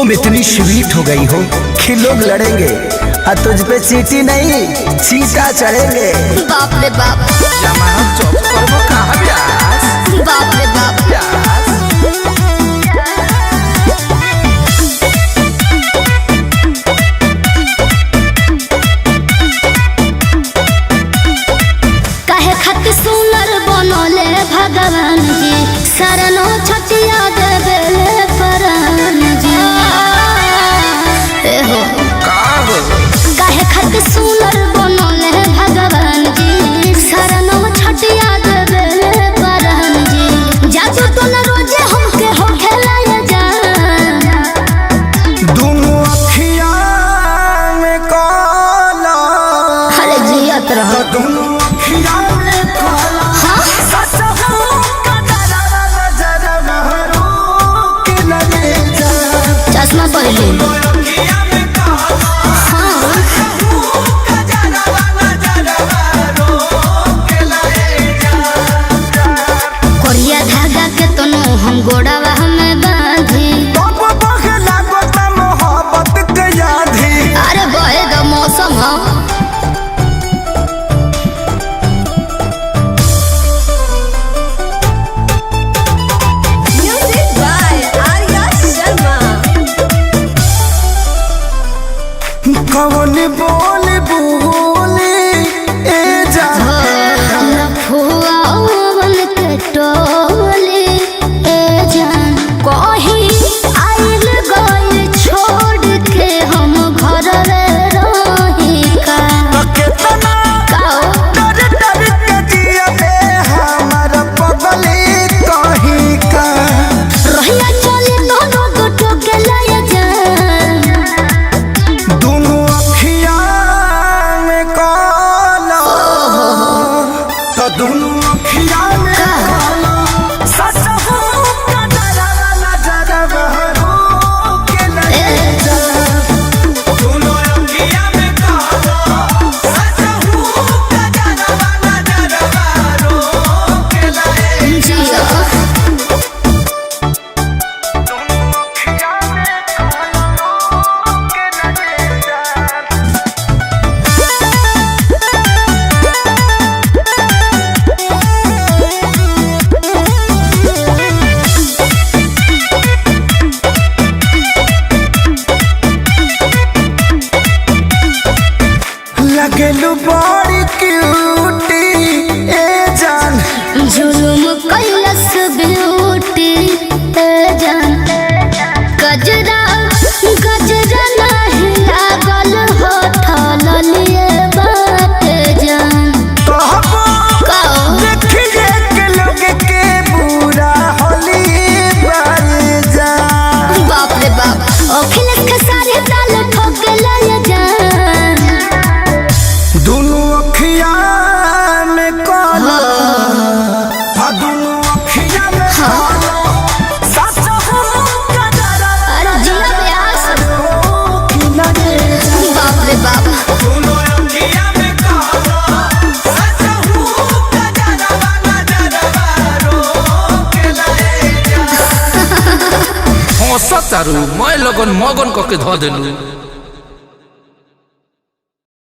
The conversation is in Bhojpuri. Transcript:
तुम इतनी स्वीट हो गई हो कि लोग लड़ेंगे और तुझ पे चींटी नहीं चींटा चढ़ेंगे। बाप रे बाप जमानत चौक करबो कहां ब्यास। बाप रे बाप काहे खातिर सुनर बनले भगवान जी शरणो छटिया देबेले परान जी। एहो काहे खातिर सुनर बनले भगवान जी शरणो छटिया देबेले परान जी। जादू तो न रोजे हमके हो खेलाया जा दोनों अखियां में काला। अरे जियत रहो दोनों अखियां में काला। हाँ? ससुर का डरा नजर महरो के लगे जा। चश्मा पहले अखियां में काला। हाँ ससुर का डरा नजर महरो के लगे जा। कोरिया धागा के तनो हम गोड़ावा हमें बांधी। तब बखला गोता मोहब्बत के यादी। अरे बहे द मौसम हो Music by Arya Sharma. कौन बोल बोले ए जा। लफुआवन के टोले ए जान कहीं आइल गइल छोड़ के हम घर रही का। कितना काओ डर डर के जिया बे हमर पगली कहीं का। रहिया चले दोनों गोटो के लय जान। दोनों अखियां में काला। तो दोनों अखियां में काला। ससुर का डरा नजर महरो के लगे जा। दोनों अखियां में काला। ससुर का डरा नजर महरो के लगे जा। जिया दोनों अखियां में काला के लगे जा। लगलू बड़ी क्यूटी ए जान। जुलुम कैलस ब्यूटी ए जान। गजरा गजरा नहीं लागल होठल लिए बात जान। कहबो काओ देखिए के लोग के बुरा होली बारी जान। बाप रे बाप अखिलेश के सारे ताल ठोक लय जान। दोनों अखियां में काला। हाँ दोनों अखियां में काला। ससुर का डरा अरे जिया ब्यास के लगे जा। बाप रे बाप दोनों अखियां में काला। ससुर का डरा नजर महरो के लगे जा। हंसत तारू मैं लगन मगन कके ध देलू।